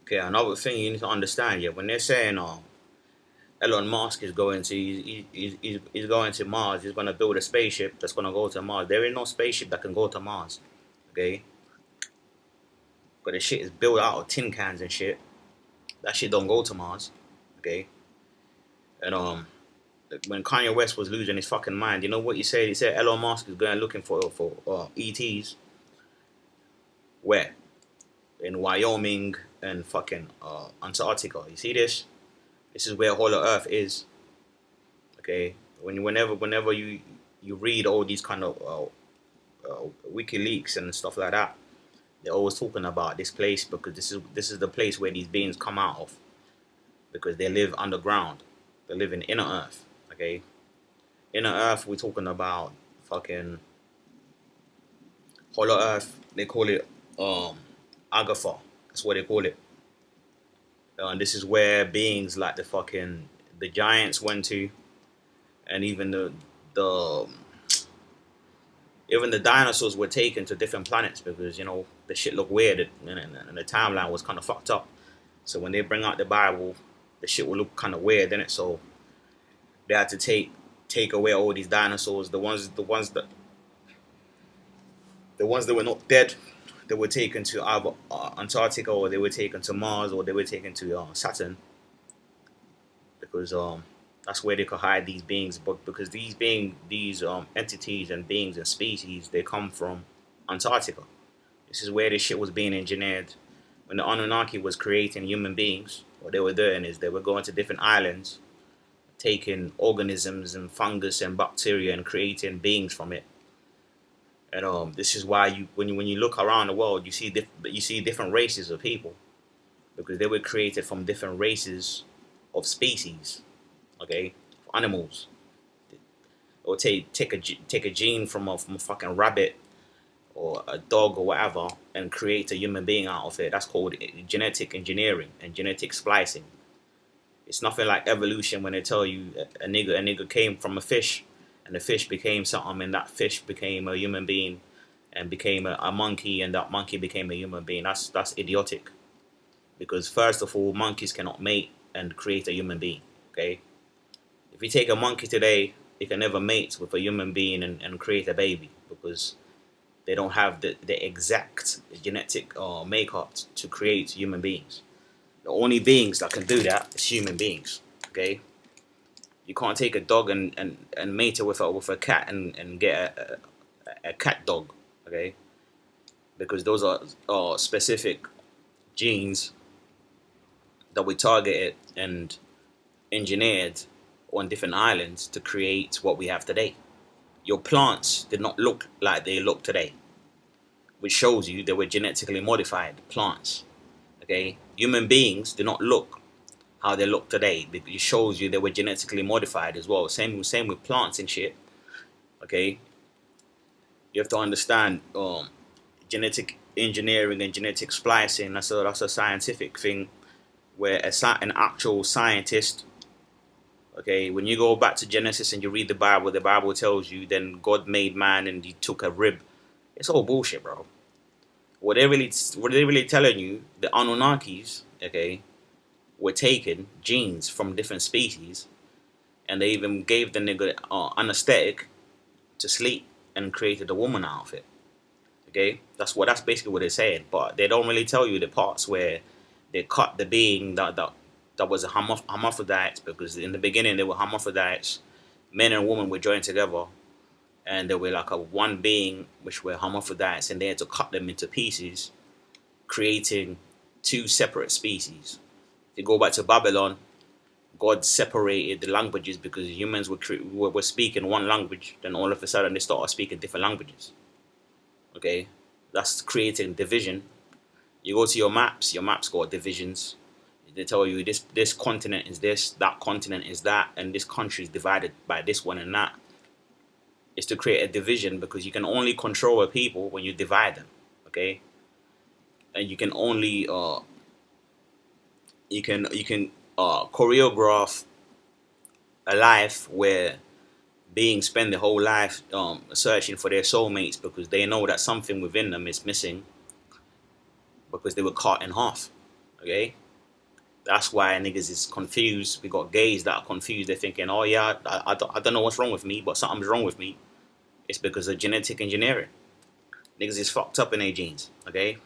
Okay, another thing you need to understand, yeah, when they're saying, Elon Musk is going to he's going to Mars. He's going to build a spaceship that's going to go to Mars. There is no spaceship that can go to Mars. Okay, but the shit is built out of tin cans and shit. That shit don't go to Mars. Okay, and when Kanye West was losing his fucking mind, you know what he said? He said Elon Musk is going looking for ETs. Where? In Wyoming and fucking Antarctica. You see this? This is where Hollow Earth is. Okay, whenever you read all these kind of WikiLeaks and stuff like that, they're always talking about this place because this is the place where these beings come out of, because they live underground. They live in inner Earth. Okay, inner Earth. We're talking about fucking Hollow Earth. They call it Agatha. That's what they call it. And this is where beings like the giants went to, and even the even the dinosaurs were taken to different planets because the shit looked weird and the timeline was kind of fucked up. So when they bring out the Bible, the shit will look kind of weird, didn't it? So they had to take away all these dinosaurs, the ones that were not dead. They were taken to either Antarctica, or they were taken to Mars, or they were taken to Saturn, because that's where they could hide these beings. But because these entities and beings and species, they come from Antarctica. This is where this shit was being engineered. When the Anunnaki was creating human beings, what they were doing is they were going to different islands, taking organisms and fungus and bacteria and creating beings from it. And this is why when you look around the world, you see different races of people, because they were created from different races of species. Okay, animals. Or take a gene from a fucking rabbit or a dog or whatever and create a human being out of it. That's called genetic engineering and genetic splicing. It's nothing like evolution when they tell you a nigger came from a fish, and the fish became something, and that fish became a human being and became a monkey, and that monkey became a human being. That's idiotic, because first of all, monkeys cannot mate and create a human being. Okay, if you take a monkey today, it can never mate with a human being and create a baby, because they don't have the exact genetic makeup to create human beings. The only beings that can do that is human beings. Okay, you can't take a dog and mate it with a cat and get a cat dog. Okay, because those are specific genes that we targeted and engineered on different islands to create what we have today. Your plants did not look like they look today, which shows you they were genetically modified plants. Okay, human beings do not look how they look today, because it shows you they were genetically modified as well. Same with plants and shit. Okay, you have to understand genetic engineering and genetic splicing. That's a scientific thing, where an actual scientist. Okay, when you go back to Genesis and you read the Bible tells you then God made man and he took a rib. It's all bullshit, bro. What they're really telling you, the Anunnakis, okay, were taking genes from different species, and they even gave the nigga anesthetic to sleep and created a woman out of it. Okay, that's basically what they're saying. But they don't really tell you the parts where they cut the being that was a hermaphrodites, because in the beginning they were hermaphrodites. Men and women were joined together, and they were like a one being, which were hermaphrodites, and they had to cut them into pieces, creating two separate species. If you go back to Babylon, God separated the languages because humans were speaking one language, then all of a sudden they started speaking different languages. Okay, that's creating division. You go to your maps got divisions. They tell you this continent is this, that continent is that, and this country is divided by this one and that. It's to create a division, because you can only control a people when you divide them. Okay, and you can only choreograph a life where beings spend their whole life searching for their soulmates, because they know that something within them is missing, because they were cut in half. Okay, that's why niggas is confused. We got gays that are confused. They're thinking, oh yeah, I don't know what's wrong with me, but something's wrong with me. It's because of genetic engineering. Niggas is fucked up in their genes. Okay,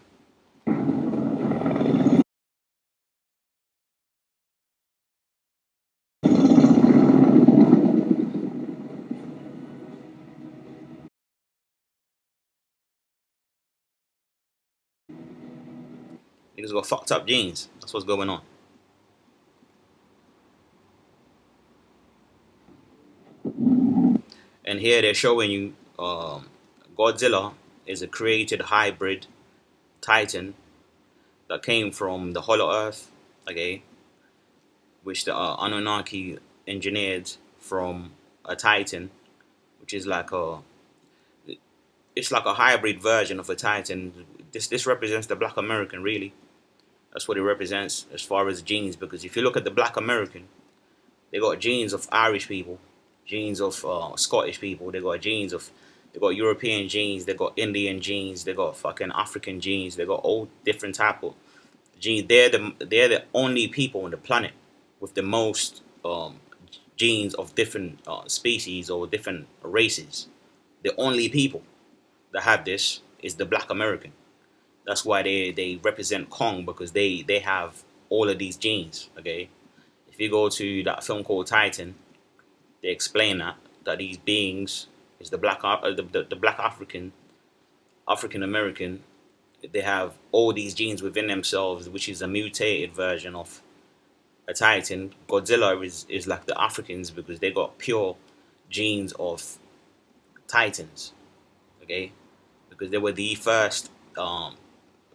niggas got fucked up genes. That's what's going on. And here they're showing you Godzilla is a created hybrid titan that came from the Hollow Earth, okay, which the Anunnaki engineered from a titan, which is like a it's like a hybrid version of a titan. This represents the Black American, really. That's what it represents as far as genes. Because if you look at the Black American, they got genes of Irish people, genes of Scottish people. They got European genes. They got Indian genes. They got fucking African genes. They got all different type of genes. They're the only people on the planet with the most genes of different species or different races. The only people that have this is the Black American. That's why they represent Kong, because they have all of these genes. Okay, if you go to that film called Titan, they explain that these beings is the Black African American. They have all these genes within themselves, which is a mutated version of a Titan. Godzilla is like the Africans because they got pure genes of Titans. Okay, because they were the first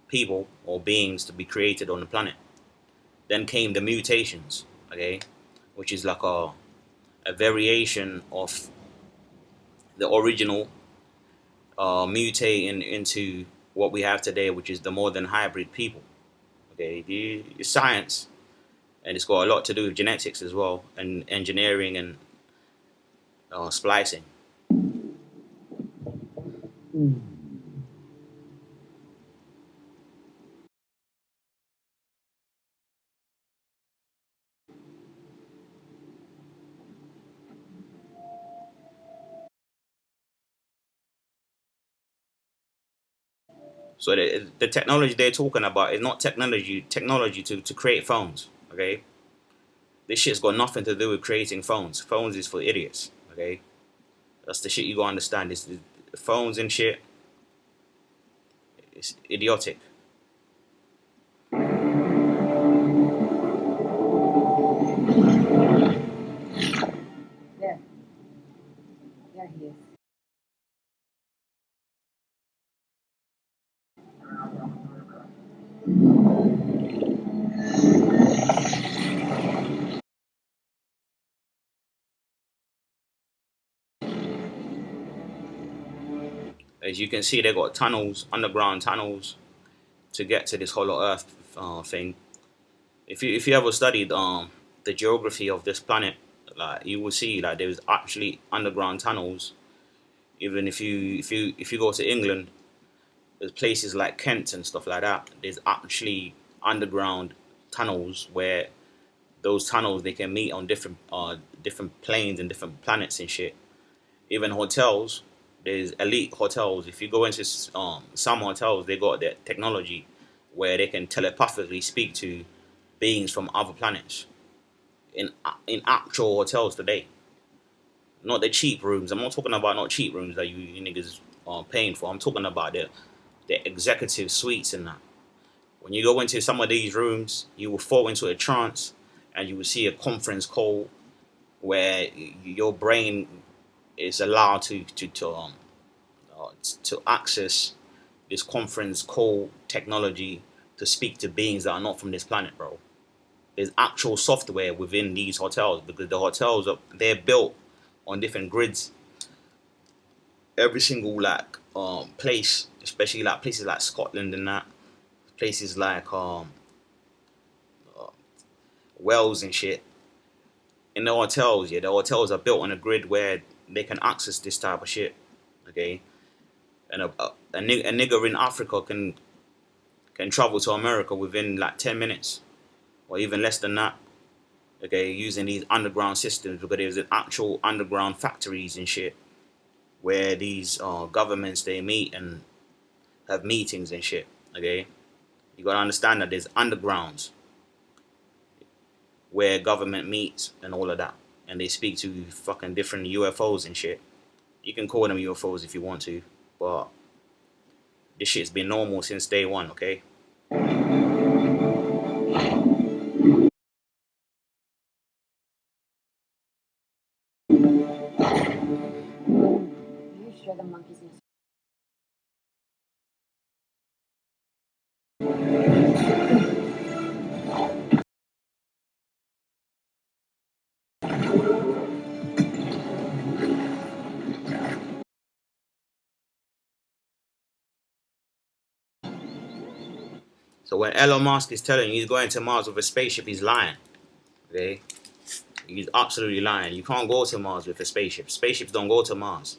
people or beings to be created on the planet. Then came the mutations, okay, which is like a variation of the original, mutating into what we have today, which is the modern hybrid people. Okay, it's science, and it's got a lot to do with genetics as well, and engineering and splicing. So the technology they're talking about is not technology to create phones. Okay, this shit's got nothing to do with creating phones. Phones is for idiots. Okay, that's the shit you gotta understand. This phones and shit. It's idiotic. Yeah, yeah, he is. As you can see, they got tunnels, underground tunnels, to get to this hollow Earth thing. If you ever studied the geography of this planet, like you will see like there's actually underground tunnels. Even if you go to England, there's places like Kent and stuff like that. There's actually underground tunnels where those tunnels they can meet on different planes and different planets and shit. Even hotels, there's elite hotels. If you go into some hotels, they got their technology where they can telepathically speak to beings from other planets in actual hotels today. Not the cheap rooms. I'm not talking about not cheap rooms that you niggas are paying for. I'm talking about the executive suites and that. When you go into some of these rooms, you will fall into a trance and you will see a conference call where your brain is allowed to access this conference call technology to speak to beings that are not from this planet, bro. There's actual software within these hotels because the hotels they're built on different grids. Every single like place, especially like places like Scotland and that, places like Wales and shit. In the hotels, yeah, the hotels are built on a grid where they can access this type of shit. Okay, and a nigger in Africa can travel to America within like 10 minutes. or even less than that. Okay, using these underground systems, because there's actual underground factories and shit where these governments they meet and have meetings and shit. Okay, you gotta understand that there's undergrounds where government meets and all of that, and they speak to fucking different UFOs and shit. You can call them UFOs if you want to, but this shit's been normal since day one. Okay. You sure the monkeys in So when Elon Musk is telling you he's going to Mars with a spaceship, he's lying. Okay, he's absolutely lying. You can't go to Mars with a spaceship. Spaceships don't go to Mars.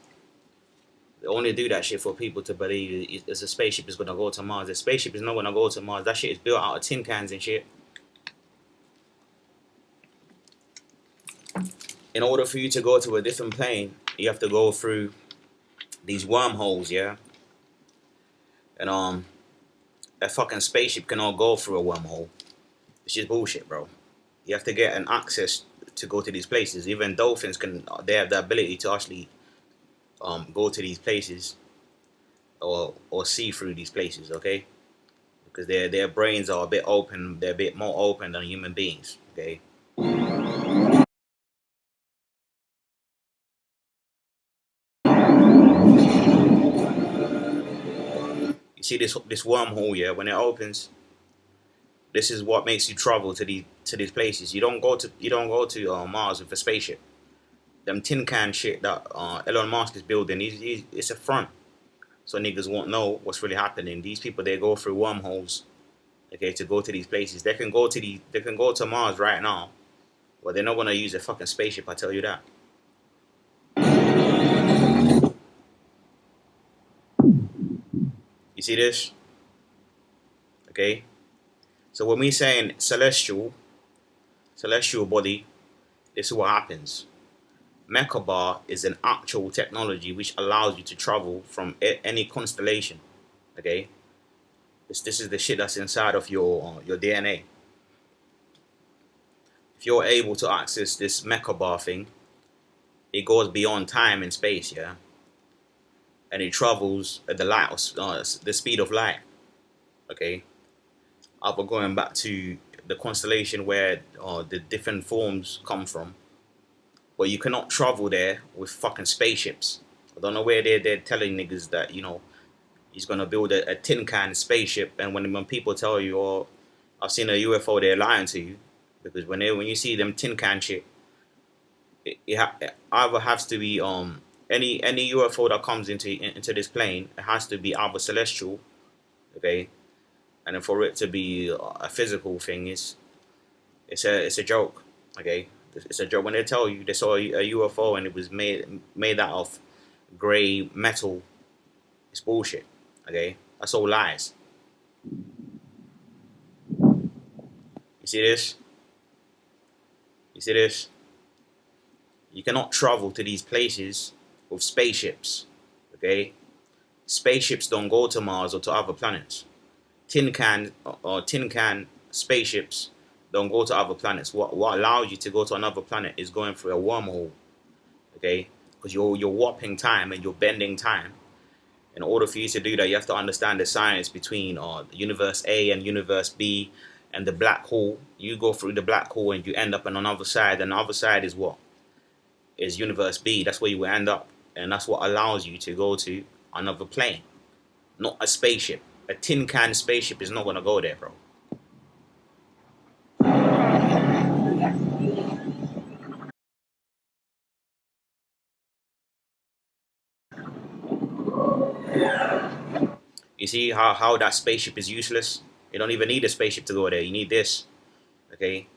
They only do that shit for people to believe it's a spaceship is gonna go to Mars. The spaceship is not gonna go to Mars. That shit is built out of tin cans and shit. In order for you to go to a different plane, you have to go through these wormholes, yeah. And a fucking spaceship cannot go through a wormhole. It's just bullshit, bro. You have to get an access to go to these places. Even dolphins they have the ability to actually go to these places or see through these places, okay? Because their brains are a bit open. They're a bit more open than human beings, okay? You see this wormhole, yeah? When it opens, this is what makes you travel to these places. You don't go to Mars with a spaceship. Them tin can shit that Elon Musk is building, it's a front, so niggas won't know what's really happening. These people, they go through wormholes, okay, to go to these places. They can go to Mars right now, but they're not gonna use a fucking spaceship. I tell you that. You see this? Okay. So when we saying celestial body, this is what happens. Merkaba is an actual technology which allows you to travel from any constellation. Okay, this is the shit that's inside of your DNA. If you're able to access this Merkaba thing, it goes beyond time and space, yeah, and it travels at the speed of light. Okay, either going back to the constellation where the different forms come from, but you cannot travel there with fucking spaceships. I don't know where they're telling niggas that, he's gonna build a tin can spaceship, and when people tell you, "Oh, I've seen a UFO," they're lying to you, because when you see them tin can shit, it either has to be any UFO that comes into this plane, it has to be either celestial, okay, and then for it to be a physical thing, it's a joke, okay. It's a joke when they tell you they saw a UFO and it was made out of gray metal. It's bullshit, okay. That's all lies. You see this? You see this? You cannot travel to these places with spaceships, okay? Spaceships don't go to Mars or to other planets. Tin can spaceships don't go to other planets. What allows you to go to another planet is going through a wormhole, okay? Because you're warping time and you're bending time. In order for you to do that, you have to understand the science between universe A and universe B and the black hole. You go through the black hole and you end up on another side, and the other side is what? Is universe B. That's where you will end up, and that's what allows you to go to another plane, not a spaceship. A tin can spaceship is not gonna go there, bro. You see how that spaceship is useless? You don't even need a spaceship to go there. You need this, okay?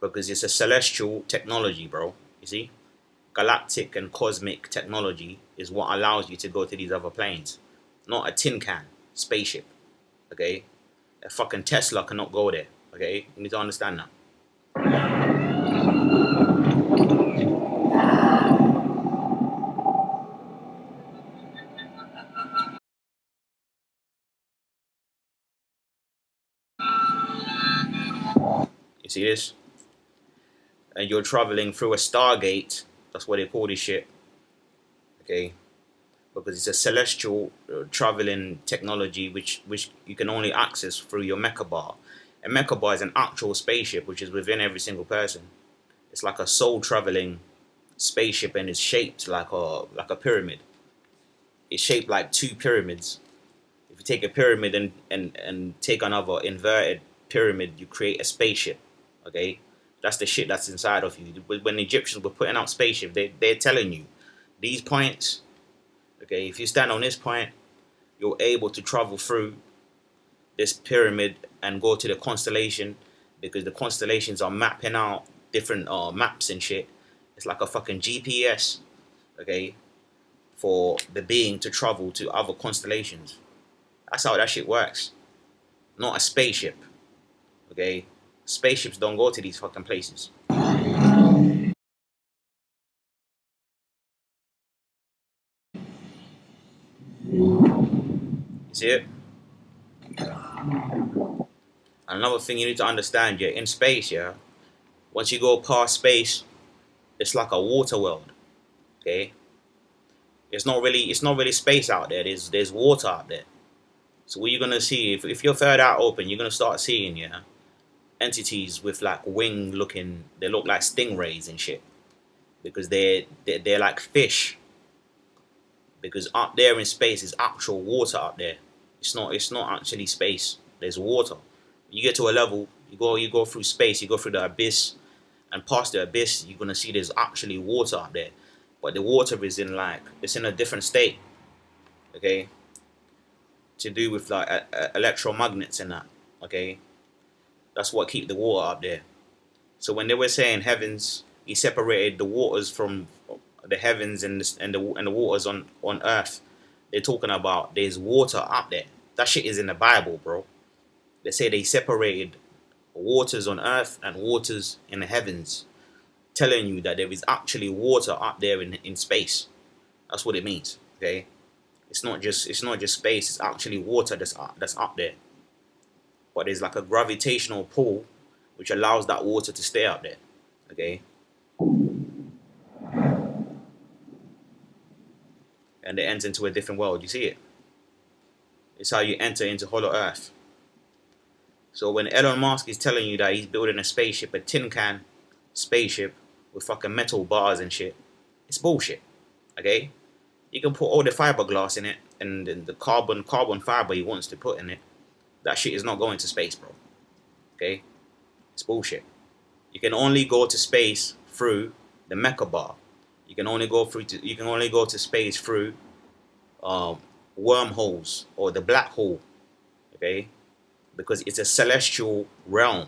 Because it's a celestial technology, bro. You see? Galactic and cosmic technology is what allows you to go to these other planes, not a tin can spaceship, okay? A fucking Tesla cannot go there, okay? You need to understand that. see this? And you're traveling through a stargate. That's what they call this shit. Okay, because it's a celestial traveling technology which you can only access through your mecha bar. A mecha bar is an actual spaceship which is within every single person. It's like a soul traveling spaceship, and it's shaped like a pyramid. It's shaped like two pyramids. If you take a pyramid and take another inverted pyramid, you create a spaceship. Okay, that's the shit that's inside of you. When the Egyptians were putting out spaceship, they're telling you these points. Okay, if you stand on this point, you're able to travel through this pyramid and go to the constellation, because the constellations are mapping out different maps and shit. It's like a fucking GPS, okay, for the being to travel to other constellations. That's how that shit works. Not a spaceship, okay? Spaceships don't go to these fucking places. You see it? Another thing you need to understand, yeah, in space, yeah, once you go past space, it's like a water world, okay? It's not really space out there. There's water out there. So what you're gonna see, if your third eye open, you're gonna start seeing, yeah, entities with like wing looking. They look like stingrays and shit, because they're like fish. Because up there in space is actual water up there. It's not actually space. There's water. You get to a level, you go through space, you go through the abyss, and past the abyss, you're gonna see there's actually water up there. But the water is it's in a different state. Okay, to do with like electromagnets and that. Okay, that's what keep the water up there. So when they were saying heavens, he separated the waters from the heavens and the waters on earth. They're talking about there's water up there. That shit is in the Bible, bro. They say they separated waters on earth and waters in the heavens, telling you that there is actually water up there in space. That's what it means. Okay, it's not just space. It's actually water that's up there. But there's like a gravitational pull which allows that water to stay up there. Okay, and it enter into a different world. You see it? It's how you enter into Hollow Earth. So when Elon Musk is telling you that he's building a spaceship, a tin can spaceship with fucking metal bars and shit, it's bullshit. Okay? You can put all the fiberglass in it and the carbon fiber he wants to put in it. That shit is not going to space, bro. Okay? It's bullshit. You can only go to space through the mecha bar. You can only go to space through wormholes or the black hole. Okay? Because it's a celestial realm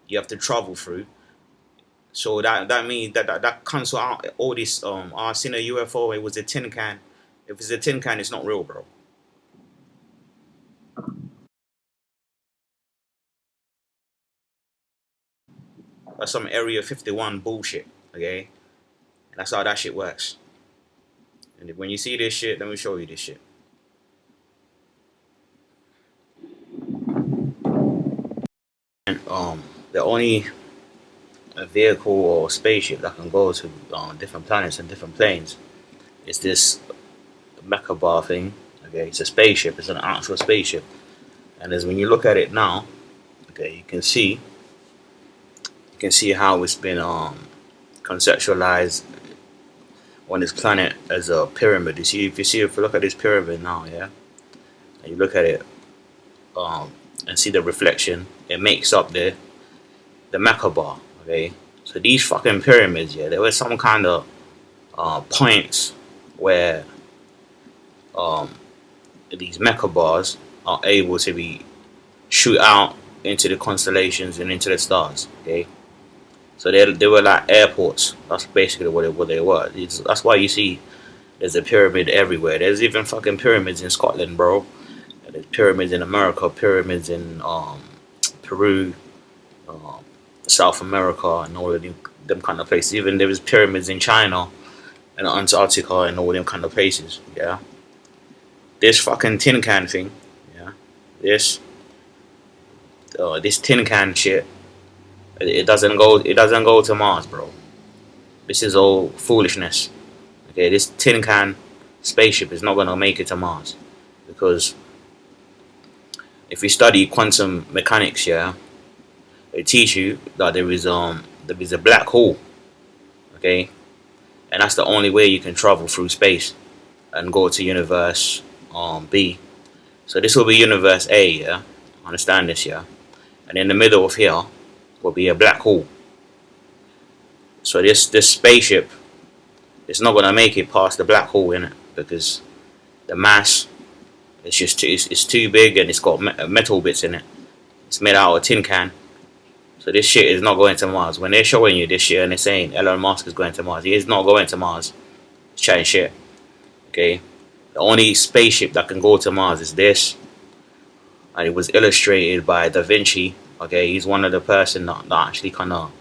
you have to travel through. So that means that cancel out all this. I seen a UFO. It was a tin can. If it's a tin can, it's not real, bro. That's some Area 51 bullshit. Okay, and that's how that shit works. And when you see this shit, let me show you this shit. And the only vehicle or spaceship that can go to different planets and different planes is this mecha bar thing. Okay, it's a spaceship. It's an actual spaceship. And as when you look at it now, okay, you can see how it's been conceptualized on this planet as a pyramid. If you look at this pyramid now, yeah, and you look at it and see the reflection, it makes up the mecha bar. Okay, so these fucking pyramids, yeah, there was some kind of points where these mecha bars are able to be shoot out into the constellations and into the stars. Okay, so they were like airports. That's basically what they were. That's why you see there's a pyramid everywhere. There's even fucking pyramids in Scotland, bro. There's pyramids in America, pyramids in Peru, South America, and all of them kind of places. Even there was pyramids in China and Antarctica and all them kind of places. Yeah, this fucking tin can thing. Yeah, this tin can shit. It doesn't go. It doesn't go to Mars, bro. This is all foolishness. Okay, this tin can spaceship is not gonna make it to Mars because if you study quantum mechanics, yeah, they teach you that there is a black hole. Okay, and that's the only way you can travel through space and go to universe B. So this will be universe A, yeah. Understand this, yeah. And in the middle of here will be a black hole. So this spaceship is not gonna make it past the black hole in it because the mass is just it's too big and it's got metal bits in it. It's made out of a tin can. So this shit is not going to Mars. When they're showing you this shit and they're saying Elon Musk is going to Mars, he is not going to Mars. It's chatting shit. Okay, the only spaceship that can go to Mars is this, and it was illustrated by Da Vinci. Okay, he's one of the person that actually kind of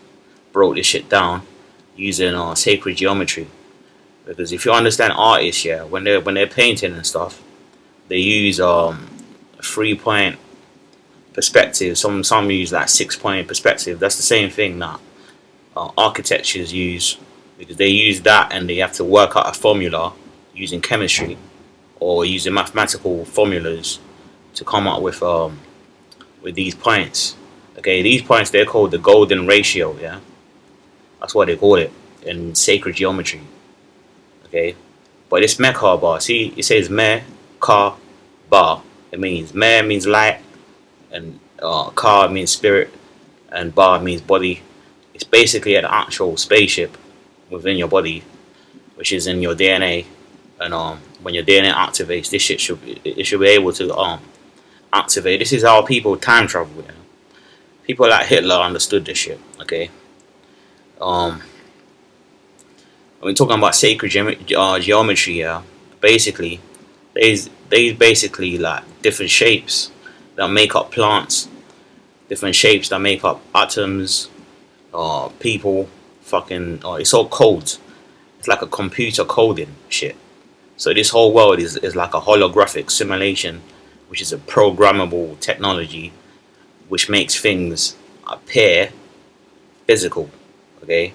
broke this shit down using sacred geometry. Because if you understand artists, yeah, when they're painting and stuff, they use 3-point perspective. Some use like 6-point perspective. That's the same thing that architectures use, because they use that and they have to work out a formula using chemistry or using mathematical formulas to come up with these points. Okay, these points, they're called the golden ratio. Yeah, that's what they call it in sacred geometry. Okay, but it's Mekha bar. See, it says me ka bar. It means me means light, and ka means spirit, and bar means body. It's basically an actual spaceship within your body, which is in your DNA. And when your DNA activates, this shit should be able to activate. This is how people time travel. You know? People like Hitler understood this shit. Okay. When we're talking about sacred geometry, yeah, basically, they basically like different shapes that make up plants, different shapes that make up atoms, people, fucking, it's all codes. It's like a computer coding shit. So this whole world is like a holographic simulation, which is a programmable technology, which makes things appear physical. Okay.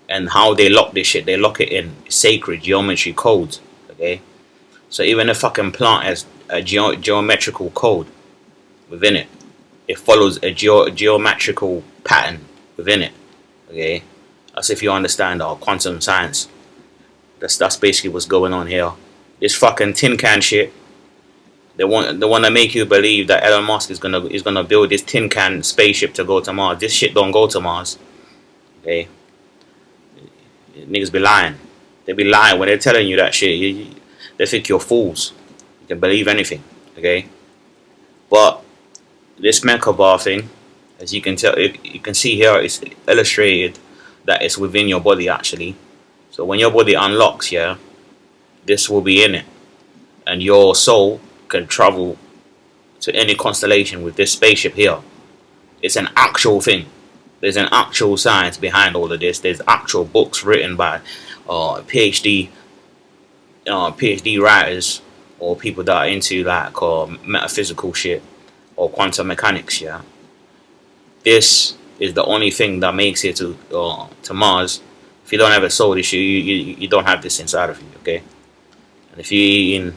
And how they lock this shit, they lock it in sacred geometry codes. Okay, so even a fucking plant has a geometrical code within it. It follows a geometrical pattern within it. Okay, that's if you understand our quantum science. That's basically what's going on here. This fucking tin can shit. They want to make you believe that Elon Musk is gonna build this tin can spaceship to go to Mars. This shit don't go to Mars. Okay. Niggas be lying. They be lying when they're telling you that shit. They think you're fools. You can believe anything, okay? But this Merkaba thing, as you can tell, you can see here, it's illustrated that it's within your body actually. So when your body unlocks, yeah, this will be in it, and your soul can travel to any constellation with this spaceship here. It's an actual thing. There's an actual science behind all of this. There's actual books written by PhD writers or people that are into like metaphysical shit or quantum mechanics. Yeah, this is the only thing that makes it to Mars. If you don't have a soul issue, you don't have this inside of you. Okay, and if you're eating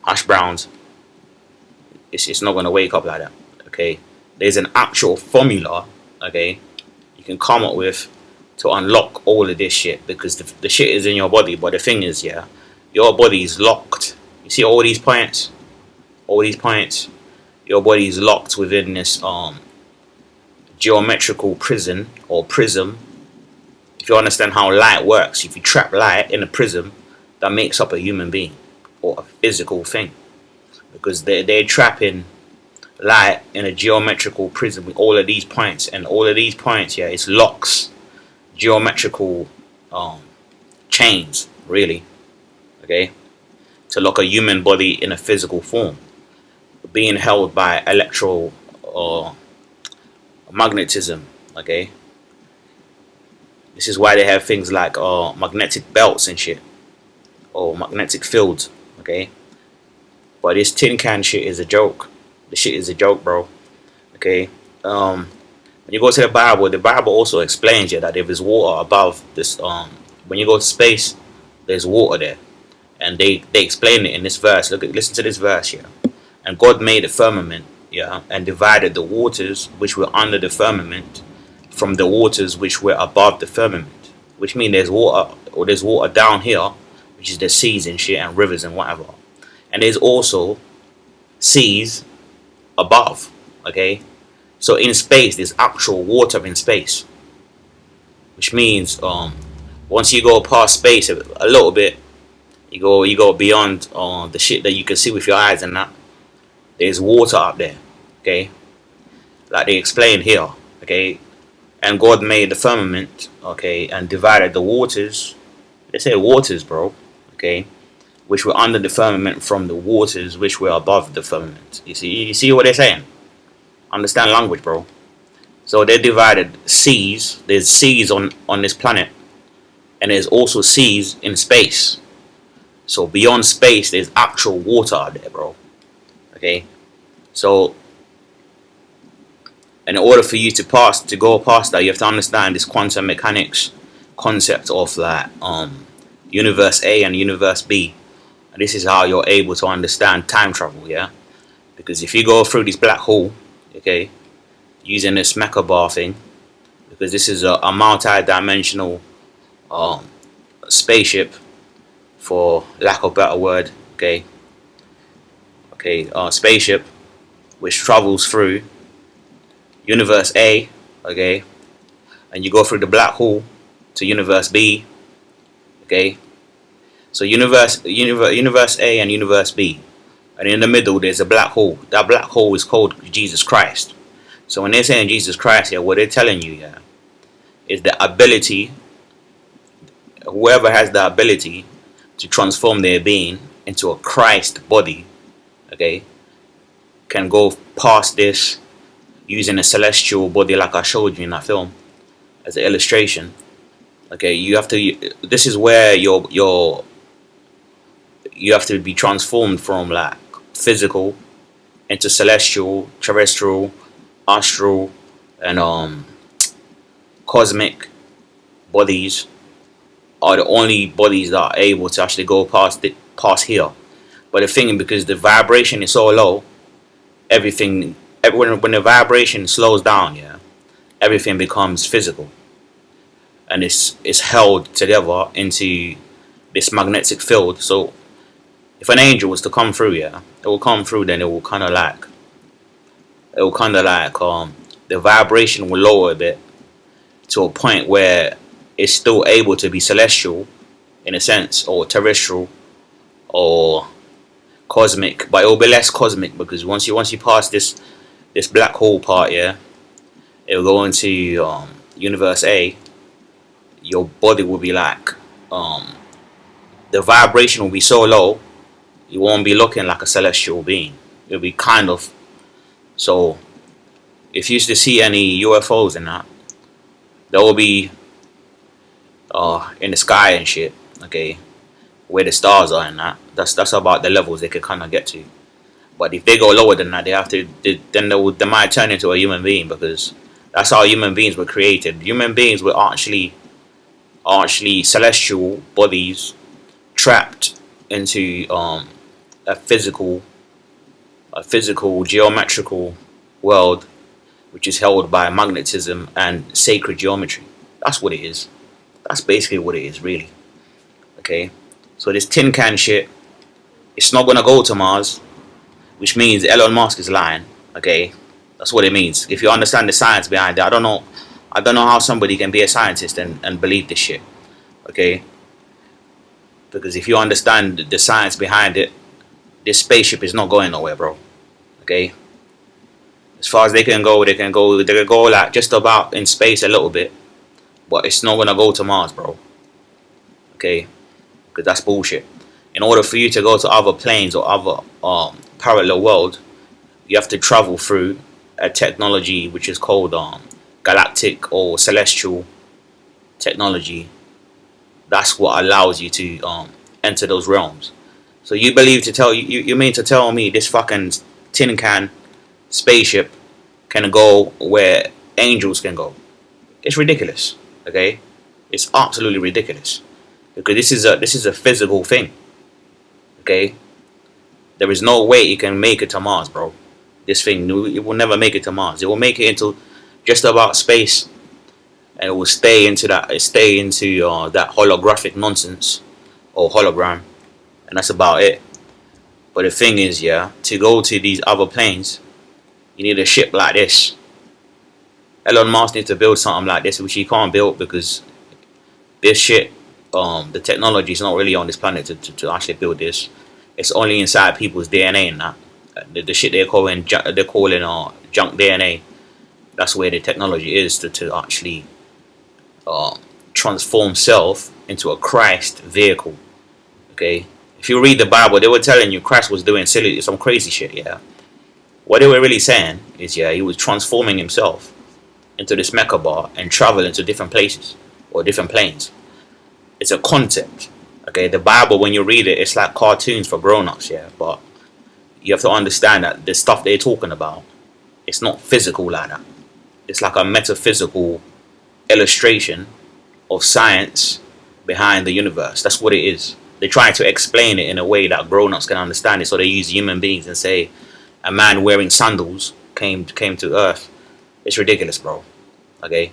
hash browns, it's not gonna wake up like that. Okay, there's an actual formula. Okay. Can come up with to unlock all of this shit, because the shit is in your body. But the thing is, yeah, your body is locked. You see all these points, your body is locked within this geometrical prison or prism. If you understand how light works, if you trap light in a prism, that makes up a human being or a physical thing, because they're trapping light in a geometrical prism with all of these points, and all of these points, yeah, it's locks, geometrical chains, really, okay, to lock a human body in a physical form, being held by electro or magnetism. Okay, this is why they have things like magnetic belts and shit, or magnetic fields. Okay, but this tin can shit is a joke. The shit is a joke, bro. Okay. When you go to the Bible also explains you that if there's water above this, when you go to space, there's water there, and they explain it in this verse. Listen to this verse here. And God made the firmament, yeah, and divided the waters which were under the firmament from the waters which were above the firmament. Which means there's water down here, which is the seas and shit and rivers and whatever. And there's also seas above, okay? So in space, there's actual water in space. Which means once you go past space a little bit, you go beyond the shit that you can see with your eyes and that. There's water up there, okay? Like they explain here, okay? And God made the firmament, okay, and divided the waters. They say waters, bro, okay, which were under the firmament from the waters which were above the firmament. You see what they're saying? Understand language, bro. So they divided seas. There's seas on this planet, and there's also seas in space. So beyond space, there's actual water out there, bro. Okay, so in order for you to go past that, you have to understand this quantum mechanics concept of like universe A and universe B. And this is how you're able to understand time travel, yeah. Because if you go through this black hole, okay, using this mecha bar thing, because this is a multi-dimensional spaceship, for lack of a better word, okay, spaceship which travels through universe A, okay, and you go through the black hole to universe B, okay. So universe A and universe B, and in the middle there's a black hole. That black hole is called Jesus Christ. So when they're saying Jesus Christ here, what they're telling you, yeah, is the ability, whoever has the ability to transform their being into a Christ body, okay, can go past this using a celestial body like I showed you in that film as an illustration. Okay, you have to. This is where you have to be transformed from like physical into celestial, terrestrial, astral, and cosmic bodies are the only bodies that are able to actually go past here. But the thing, because the vibration is so low, when the vibration slows down, yeah, everything becomes physical, and it's held together into this magnetic field. So if an angel was to come through, yeah, it will come through, then it will kind of like the vibration will lower a bit to a point where it's still able to be celestial in a sense, or terrestrial, or cosmic, but it will be less cosmic, because once you pass this black hole part, yeah, it will go into universe A. Your body will be like the vibration will be so low, you won't be looking like a celestial being. It'll be kind of. So if you used to see any UFOs and that, they will be in the sky and shit, okay, where the stars are and that. That's about the levels they could kind of get to. But if they go lower than that, they might turn into a human being, because that's how human beings were created. Human beings were actually celestial bodies trapped into a physical geometrical world, which is held by magnetism and sacred geometry. That's what it is. That's basically what it is, really. Okay, so this tin can shit, it's not gonna go to Mars, which means Elon Musk is lying. Okay, that's what it means. If you understand the science behind it, I don't know how somebody can be a scientist and believe this shit. Okay, because if you understand the science behind it, this spaceship is not going nowhere, bro. Okay, as far as they can go like just about in space a little bit, but it's not gonna go to Mars, bro. Okay, because that's bullshit. In order for you to go to other planes or other parallel world, you have to travel through a technology which is called galactic or celestial technology. That's what allows you to enter those realms. So you mean to tell me this fucking tin can spaceship can go where angels can go. It's ridiculous. Okay, it's absolutely ridiculous because this is a physical thing. Okay, there is no way it can make it to Mars, bro. This thing, it will never make it to Mars. It will make it into just about space, and it will stay into that that holographic nonsense or hologram, and that's about it. But the thing is, yeah, to go to these other planes, you need a ship like this. Elon Musk needs to build something like this, which he can't build because this shit, the technology is not really on this planet to actually build this. It's only inside people's DNA and that. The shit they're calling junk DNA. That's where the technology is to actually transform self into a Christ vehicle. Okay, if you read the Bible, they were telling you Christ was doing some crazy shit. Yeah, what they were really saying is, yeah, he was transforming himself into this mecha bar and traveling to different places or different planes. It's a concept. Okay, the Bible, when you read it, it's like cartoons for grown-ups. Yeah, but you have to understand that the stuff they're talking about, it's not physical like that. It's like a metaphysical illustration of science behind the universe. That's what it is. They try to explain it in a way that grown-ups can understand it. So they use human beings and say a man wearing sandals came to Earth. It's ridiculous, bro. Okay,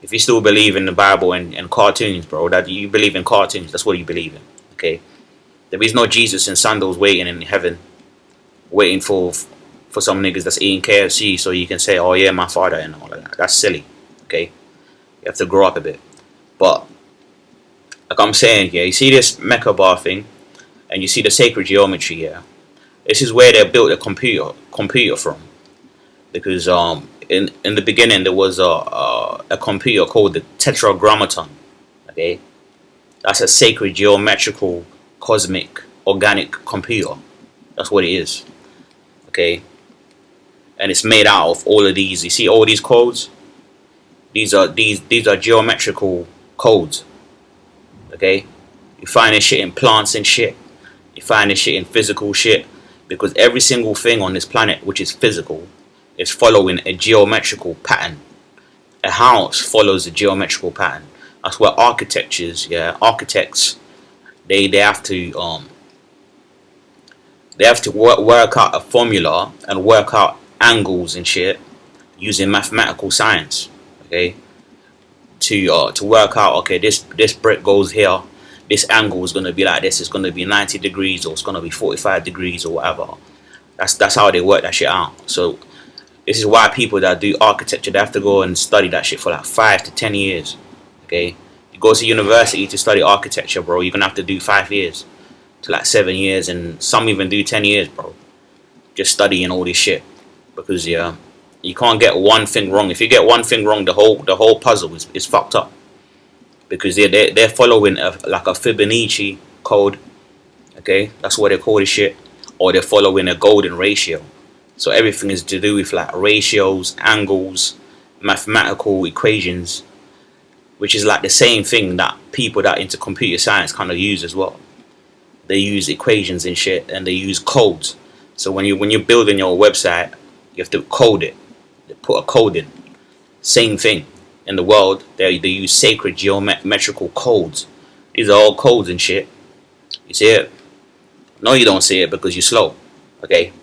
if you still believe in the Bible and cartoons, bro, that you believe in cartoons, that's what you believe in. Okay, there is no Jesus in sandals waiting in heaven, waiting for some niggas that's eating KFC so you can say, oh yeah, my father and all of that. That's silly. Okay, you have to grow up a bit. But like I'm saying, yeah, you see this mecha bar thing, and you see the sacred geometry. Yeah, this is where they built a computer from, because in the beginning there was a computer called the Tetragrammaton. Okay, that's a sacred geometrical cosmic organic computer. That's what it is. Okay, and it's made out of all of these. You see all these codes? These are geometrical codes. Okay, you find this shit in plants and shit. You find this shit in physical shit, because every single thing on this planet which is physical is following a geometrical pattern. A house follows a geometrical pattern. That's where architects, they have to work out a formula and work out angles and shit using mathematical science. Okay, to work out, okay, this brick goes here, this angle is going to be like this, it's going to be 90 degrees or it's going to be 45 degrees or whatever. That's how they work that shit out. So this is why people that do architecture, they have to go and study that shit for like 5 to 10 years. Okay, you go to university to study architecture, bro, you're gonna have to do 5 years to like 7 years, and some even do 10 years, bro, just studying all this shit. Because yeah, you can't get one thing wrong. If you get one thing wrong, the whole puzzle is fucked up. Because they're following like a Fibonacci code. Okay, that's what they call this shit. Or they're following a golden ratio. So everything is to do with like ratios, angles, mathematical equations, which is like the same thing that people that into computer science kind of use as well. They use equations and shit, and they use codes. So when you're building your website, you have to code it. They put a code in. Same thing in the world. They use sacred geometrical codes. These are all codes and shit. You see it? No, you don't see it because you're slow. Okay.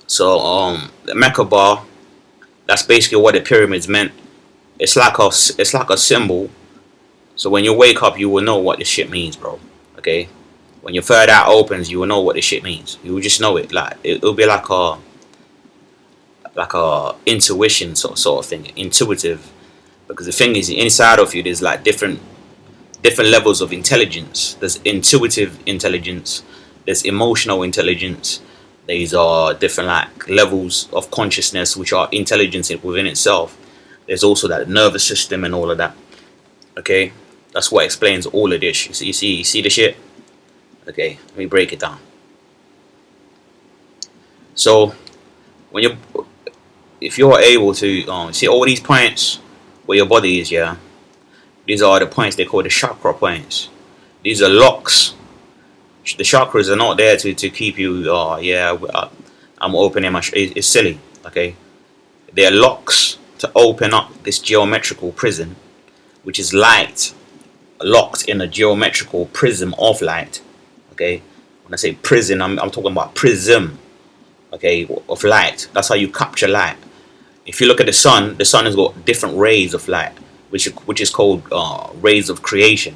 So the Mecha bar, that's basically what the pyramids meant. It's like a symbol. So when you wake up, you will know what this shit means, bro. Okay. When your third eye opens, you will know what this shit means. You will just know it. Like it'll be like a intuition sort of thing, intuitive. Because the thing is, inside of you, there's like different levels of intelligence. There's intuitive intelligence. There's emotional intelligence. These are different like levels of consciousness, which are intelligence within itself. There's also that nervous system and all of that. Okay, that's what explains all of this. You see the shit. Okay, let me break it down. So if you're able to see all these points where your body is, yeah, these are the points they call the chakra points. These are locks. The chakras are not there to keep you. I'm opening my. It's silly. Okay, they're locks to open up this geometrical prison, which is light locked in a geometrical prism of light. Okay, when I say prison, I'm talking about prism. Okay, of light. That's how you capture light. If you look at the sun has got different rays of light, which is called rays of creation.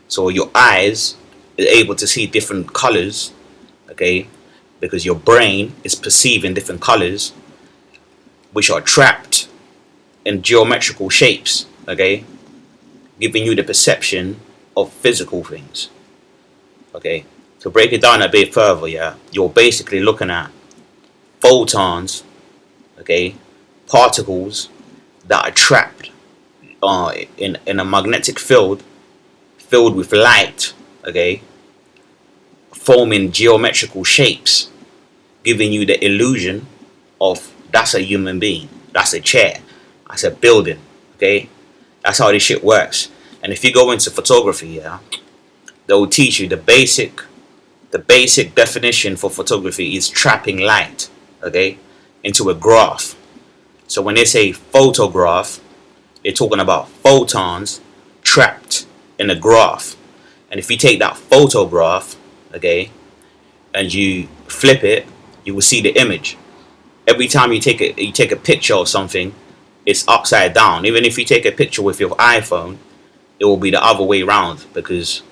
So your eyes are able to see different colors. Okay, because your brain is perceiving different colors, which are trapped in geometrical shapes. Okay, giving you the perception of physical things. Okay, to break it down a bit further, yeah, you're basically looking at photons, okay, particles that are trapped in a magnetic field filled with light, okay, forming geometrical shapes, giving you the illusion of that's a human being, that's a chair, that's a building. Okay, that's how this shit works. And if you go into photography, yeah, they will teach you the basic definition for photography is trapping light, okay, into a graph. So when they say photograph, they're talking about photons trapped in a graph. And if you take that photograph, okay, and you flip it, you will see the image. Every time you take a picture of something, it's upside down. Even if you take a picture with your iPhone, it will be the other way around because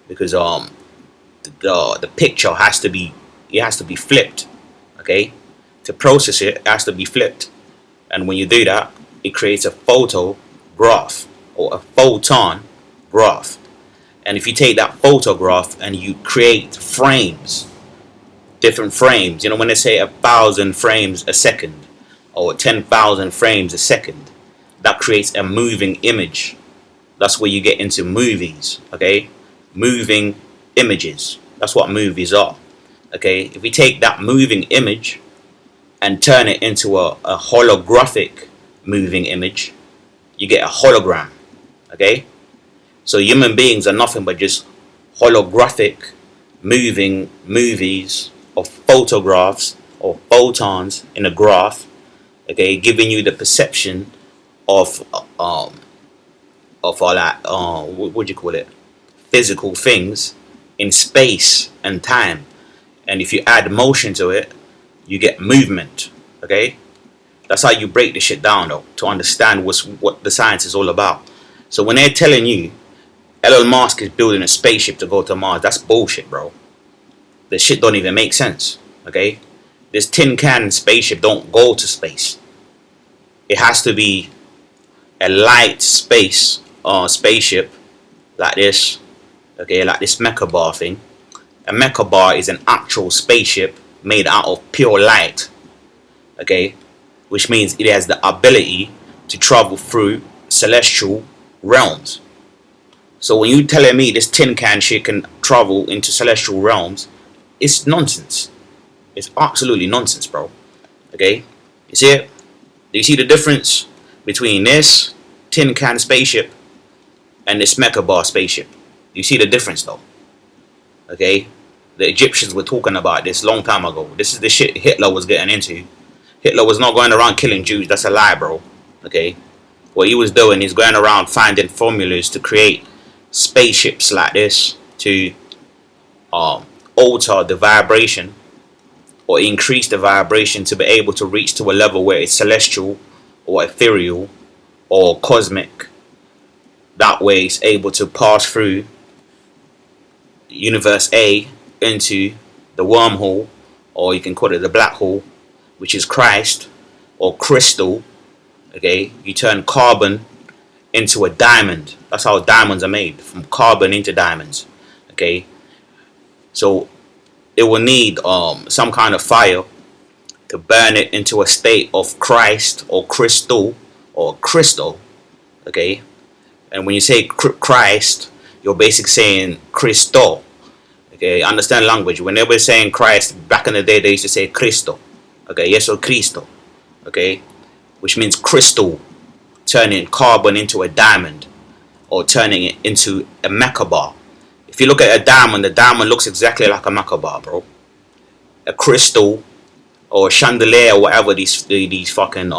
the picture has to be flipped. Okay, to process it has to be flipped, and when you do that, it creates a photograph or a photon graph. And if you take that photograph and you create frames, different frames, you know, when they say 1,000 frames a second or 10,000 frames a second, that creates a moving image. That's where you get into movies. Okay, moving images, that's what movies are. Okay, if we take that moving image and turn it into a holographic moving image, you get a hologram. Okay, so human beings are nothing but just holographic moving movies of photographs or photons in a graph. Okay, giving you the perception of all that what do you call it, physical things in space and time. And if you add motion to it, you get movement. Okay, that's how you break the shit down, though, to understand what the science is all about. So when they're telling you Elon Musk is building a spaceship to go to Mars, that's bullshit, bro. The shit don't even make sense. Okay, this tin can spaceship don't go to space. It has to be a light space spaceship like this. Okay, like this mecha bar thing. A mecha bar is an actual spaceship made out of pure light. Okay, which means it has the ability to travel through celestial realms. So when you telling me this tin can shit can travel into celestial realms, it's nonsense. It's absolutely nonsense, bro. Okay, you see it? Do you see the difference between this tin can spaceship and this mecha bar spaceship? Do you see the difference, though? Okay, the Egyptians were talking about this long time ago. This is the shit Hitler was getting into. Hitler was not going around killing Jews. That's a lie, bro. Okay, what he was doing is going around finding formulas to create spaceships like this to alter the vibration or increase the vibration to be able to reach to a level where it's celestial or ethereal or cosmic. That way it's able to pass through universe A into the wormhole, or you can call it the black hole, which is Christ or crystal. Okay, you turn carbon into a diamond. That's how diamonds are made, from carbon into diamonds. Okay, so it will need some kind of fire to burn it into a state of Christ or crystal or crystal. Okay, and when you say Christ, you're basically saying Christo. Okay, understand language. When they were saying Christ back in the day, they used to say Cristo. Okay, yes, or Cristo. Okay, which means crystal, turning carbon into a diamond or turning it into a mecha bar. If you look at a diamond, the diamond looks exactly like a mecha bar, bro. A crystal or a chandelier or whatever these fucking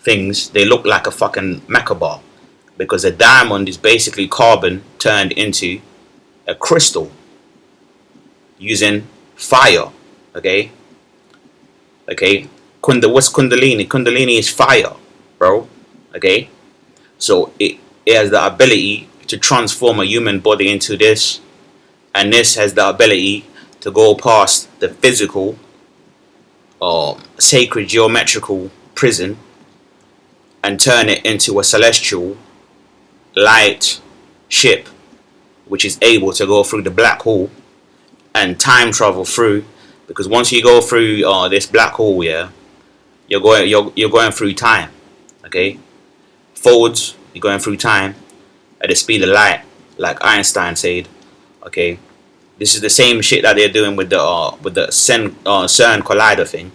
things, they look like a fucking Macabar, because a diamond is basically carbon turned into a crystal using fire. Okay, what's Kundalini? Kundalini is fire, bro. Okay, so it has the ability to transform a human body into this, and this has the ability to go past the physical, sacred geometrical prison and turn it into a celestial light ship, which is able to go through the black hole and time travel through. Because once you go through this black hole, yeah, you're going through time. Okay, forwards, you're going through time at the speed of light, like Einstein said. Okay, this is the same shit that they're doing with the CERN collider thing,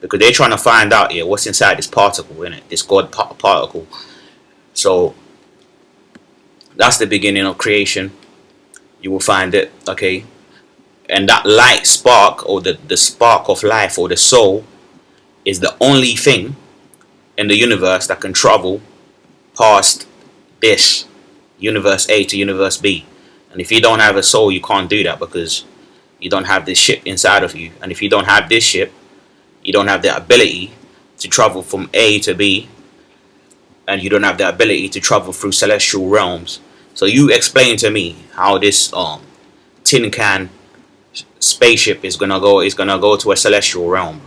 because they're trying to find out here what's inside this particle, in it, this God particle. So that's the beginning of creation. You will find it. Okay, and that light spark, or the spark of life, or the soul, is the only thing in the universe that can travel past this universe A to universe B. And if you don't have a soul, you can't do that, because you don't have this ship inside of you. And if you don't have this ship, you don't have the ability to travel from A to B, and you don't have the ability to travel through celestial realms. So you explain to me how this tin can spaceship is gonna go to a celestial realm.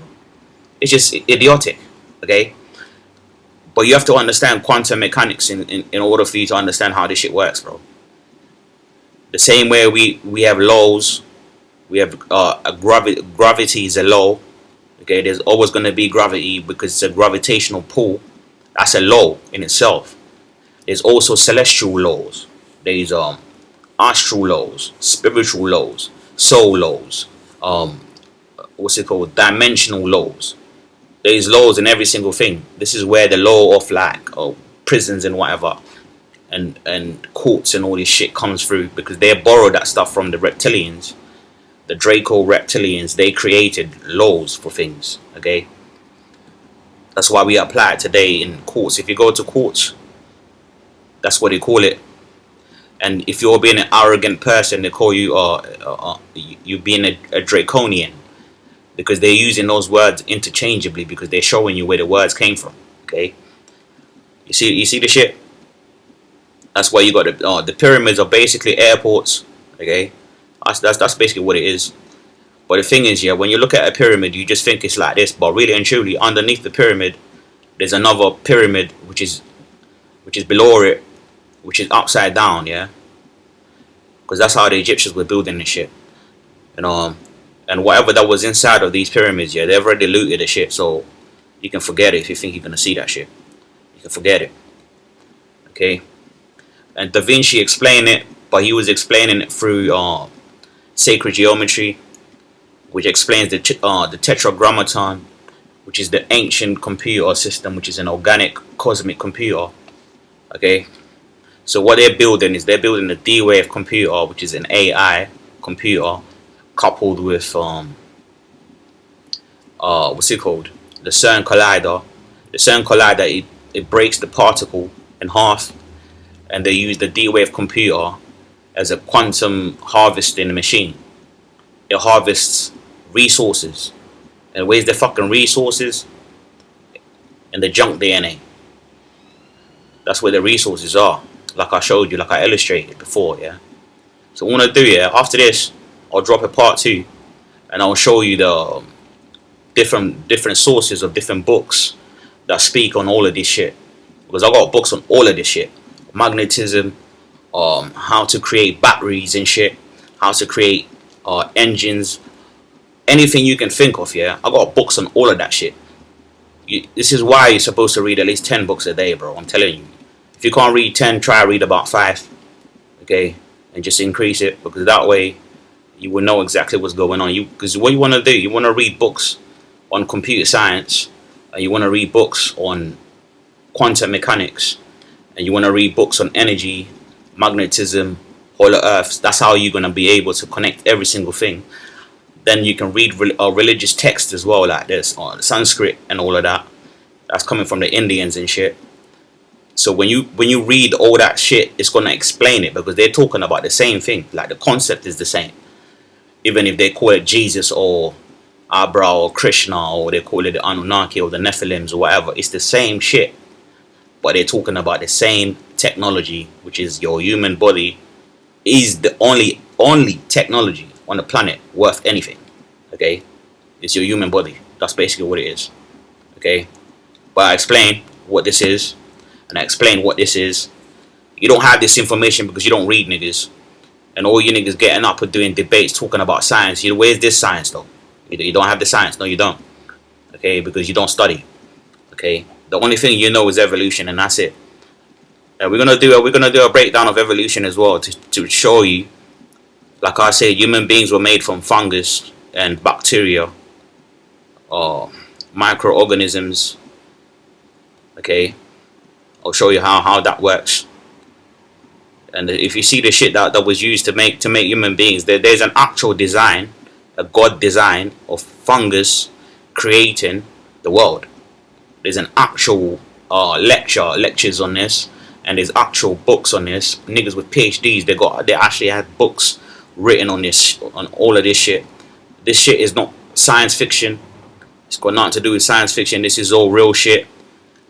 It's just idiotic. Okay, but you have to understand quantum mechanics in order for you to understand how this shit works, bro. The same way we have laws, we have gravity is a law. Okay, there's always going to be gravity because it's a gravitational pull. That's a law in itself. There's also celestial laws. There's astral laws, spiritual laws, soul laws, what's it called, dimensional laws. There's laws in every single thing. This is where the law of like prisons and whatever and courts and all this shit comes through, because they borrowed that stuff from the reptilians. The Draco reptilians, they created laws for things. Okay, that's why we apply it today in courts. If you go to courts, that's what they call it. And if you're being an arrogant person, they call you you being a draconian, because they're using those words interchangeably, because they're showing you where the words came from. Okay, you see the shit. That's why you got the pyramids are basically airports. Okay, that's basically what it is. But the thing is, yeah, when you look at a pyramid, you just think it's like this, but really and truly, underneath the pyramid, there's another pyramid which is below it, which is upside down. Yeah, because that's how the Egyptians were building this shit. And whatever that was inside of these pyramids, yeah, they've already looted the shit. So you can forget it if you think you're gonna see that shit. You can forget it. Okay. And Da Vinci explained it, but he was explaining it through sacred geometry, which explains the tetragrammaton, which is the ancient computer system, which is an organic cosmic computer. Okay, so what they're building is a D-wave computer, which is an AI computer coupled with what's it called? The CERN collider. The CERN collider, it breaks the particle in half. And they use the D-wave computer as a quantum harvesting machine. It harvests resources. And where's the fucking resources? In the junk DNA. That's where the resources are. Like I showed you, like I illustrated before, yeah. So what I want to do, yeah, after this, I'll drop a part 2, and I'll show you the different sources of different books that speak on all of this shit. Because I got books on all of this shit. Magnetism, how to create batteries and shit, how to create engines, anything you can think of. Yeah, I got books on all of that shit. This is why you're supposed to read at least 10 books a day, bro. I'm telling you. If you can't read 10, try read about 5. Okay, and just increase it, because that way you will know exactly what's going on. Because what you want to do, you want to read books on computer science, and you want to read books on quantum mechanics, and you want to read books on energy, magnetism, hollow earths. That's how you're going to be able to connect every single thing. Then you can read religious texts as well, like this, or Sanskrit and all of that. that's coming from the Indians and shit. So when you read all that shit, it's gonna explain it because they're talking about the same thing. Like the concept is the same, even if they call it Jesus or Abra or Krishna, or they call it the Anunnaki or the Nephilims or whatever. It's the same shit, but they're talking about the same technology, which is your human body is the only technology on the planet worth anything. Okay, it's your human body. That's basically what it is. Okay, but I explain what this is, and I explain what this is. You don't have this information because you don't read, niggas. And all you niggas getting up and doing debates talking about science. Where's this science though? You don't have the science. No, you don't. Okay, because you don't study. Okay, the only thing you know is evolution, and that's it. We're gonna do a breakdown of evolution as well to show you. Like I said, human beings were made from fungus and bacteria, or microorganisms. Okay, I'll show you how that works. And if you see the shit that was used to make human beings, there's an actual design, a God design of fungus creating the world. There's an actual lectures on this, and there's actual books on this. Niggas with PhDs, they actually had books written on this, on all of this shit. This shit is not science fiction. It's got nothing to do with science fiction. This is all real shit,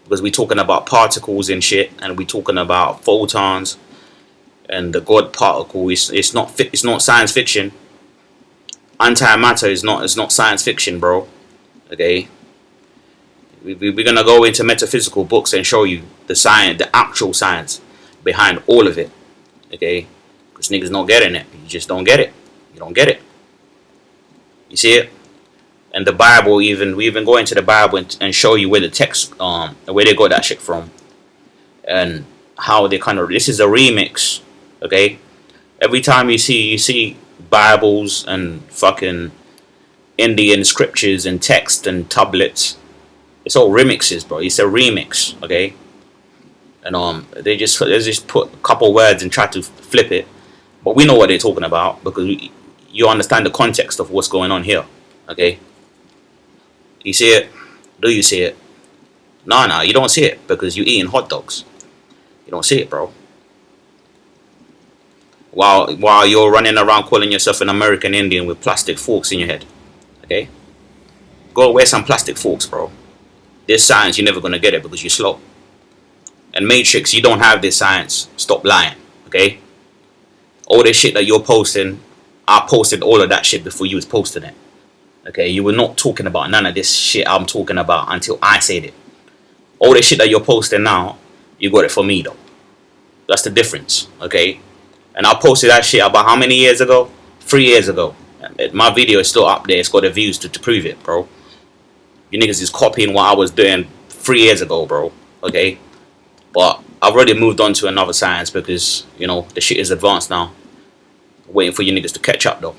because we're talking about particles and shit, and we're talking about photons. And the God particle it's not science fiction. Antimatter is not science fiction, bro. Okay, we're gonna go into metaphysical books and show you the science, the actual science behind all of it. Okay, because niggas not getting it. You just don't get it. You don't get it. You see it? And the Bible, we even go into the Bible and show you where the text where they got that shit from, and how they kind of, this is a remix. Okay, every time you see Bibles and fucking Indian scriptures and text and tablets, it's all remixes, bro. It's a remix. Okay, and they just put a couple words and try to flip it, but we know what they're talking about because you understand the context of what's going on here. Okay, you see it? Do you see it? No, you don't see it because you're eating hot dogs. You don't see it, bro. While you're running around calling yourself an American Indian with plastic forks in your head. Okay? Go wear some plastic forks, bro. This science, you're never going to get it because you're slow. And Matrix, you don't have this science. Stop lying. Okay? All this shit that you're posting, I posted all of that shit before you was posting it. Okay? You were not talking about none of this shit I'm talking about until I said it. All this shit that you're posting now, you got it from me, though. That's the difference. Okay? And I posted that shit about how many years ago? 3 years ago. My video is still up there. It's got the views to prove it, bro. You niggas is copying what I was doing 3 years ago, bro. Okay? But I've already moved on to another science because, you know, the shit is advanced now. Waiting for you niggas to catch up, though.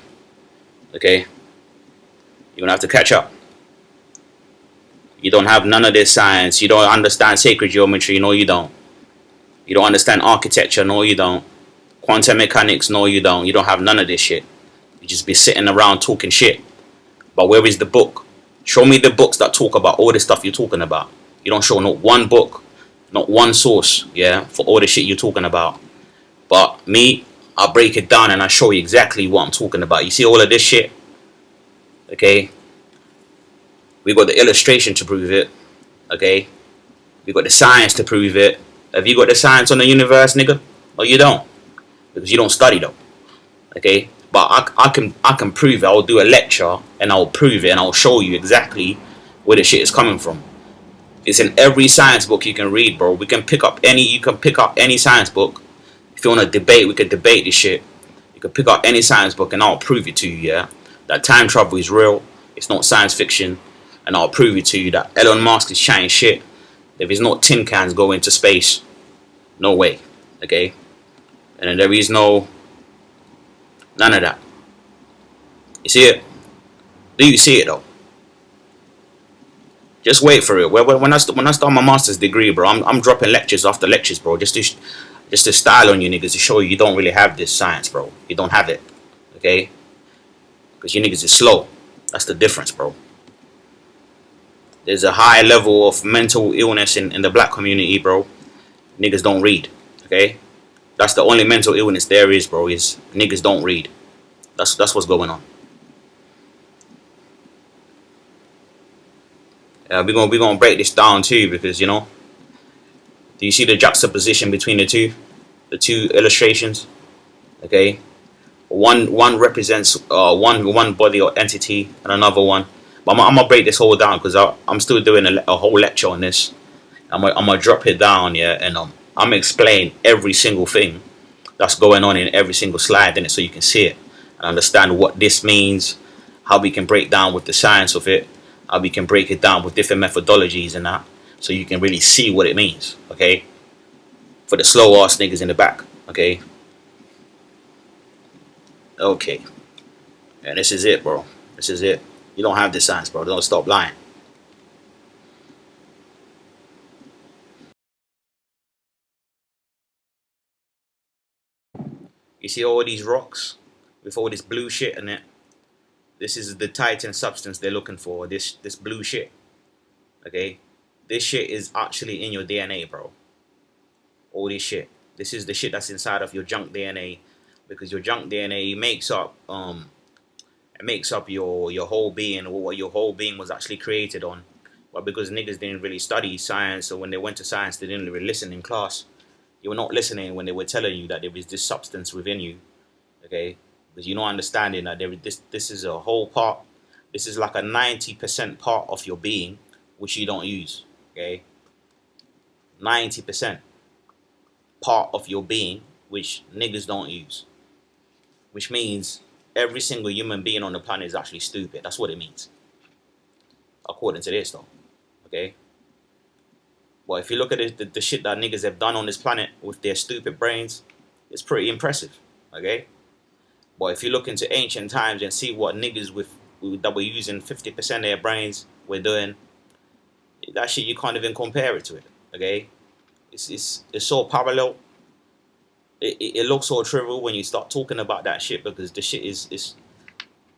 Okay? You're gonna have to catch up. You don't have none of this science. You don't understand sacred geometry. No, you don't. You don't understand architecture. No, you don't. Quantum mechanics, no you don't. You don't have none of this shit. You just be sitting around talking shit. But where is the book? Show me the books that talk about all the stuff you're talking about. You don't show not one book, not one source, yeah, for all the shit you're talking about. But me, I break it down and I show you exactly what I'm talking about. You see all of this shit? Okay? We got the illustration to prove it. Okay? We got the science to prove it. Have you got the science on the universe, nigga? Or you don't? Because you don't study though. Okay, but I can prove it. I'll do a lecture and I'll prove it and I'll show you exactly where the shit is coming from. It's in every science book you can read, bro. You can pick up any science book. If you want to debate, we could debate this shit. You can pick up any science book and I'll prove it to you, yeah, that time travel is real. It's not science fiction. And I'll prove it to you that Elon Musk is chatting shit. If it's not tin cans going to space, no way. Okay. And then there is none of that. You see it? Do you see it though? Just wait for it. When I start my master's degree, bro, I'm dropping lectures after lectures, bro, just to style on you niggas to show you don't really have this science, bro. You don't have it, okay? Because you niggas is slow. That's the difference, bro. There's a high level of mental illness in the black community, bro. Niggas don't read. Okay, that's the only mental illness there is, bro. Is niggas don't read. That's what's going on. We're gonna break this down too, because you know, do you see the juxtaposition between the two illustrations? Okay, one represents one body or entity, and another one. But I'm gonna break this whole down because I'm still doing a whole lecture on this. I'm gonna drop it down, yeah, and I'm gonna explain every single thing that's going on in every single slide in it, so you can see it and understand what this means, how we can break down with the science of it, how we can break it down with different methodologies and that, so you can really see what it means. Okay, for the slow ass niggas in the back. Okay, okay, and this is it, bro. This is it. You don't have the science, bro. Don't stop lying. You see all these rocks with all this blue shit in it. This is the Titan substance they're looking for. This blue shit. Okay, this shit is actually in your DNA, bro. All this shit. This is the shit that's inside of your junk DNA, because your junk DNA makes up your whole being, or what your whole being was actually created on. But because niggas didn't really study science, or when they went to science, they didn't really listen in class. You were not listening when they were telling you that there is this substance within you. Okay, because you're not understanding that this is a whole part. This is like a 90% part of your being which you don't use. Okay, 90% part of your being which niggas don't use, which means every single human being on the planet is actually stupid. That's what it means, according to this, though. Okay, well, if you look at it, the shit that niggas have done on this planet with their stupid brains, it's pretty impressive. Okay, but if you look into ancient times and see what niggas that were using 50% of their brains were doing, that shit you can't even compare it to it. Okay, it's so parallel. It looks so trivial when you start talking about that shit, because the shit is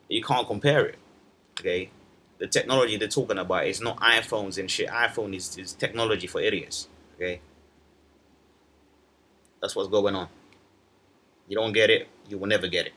you can't compare it. Okay, the technology they're talking about is not iPhones and shit. iPhone is technology for idiots. Okay, that's what's going on. You don't get it, you will never get it.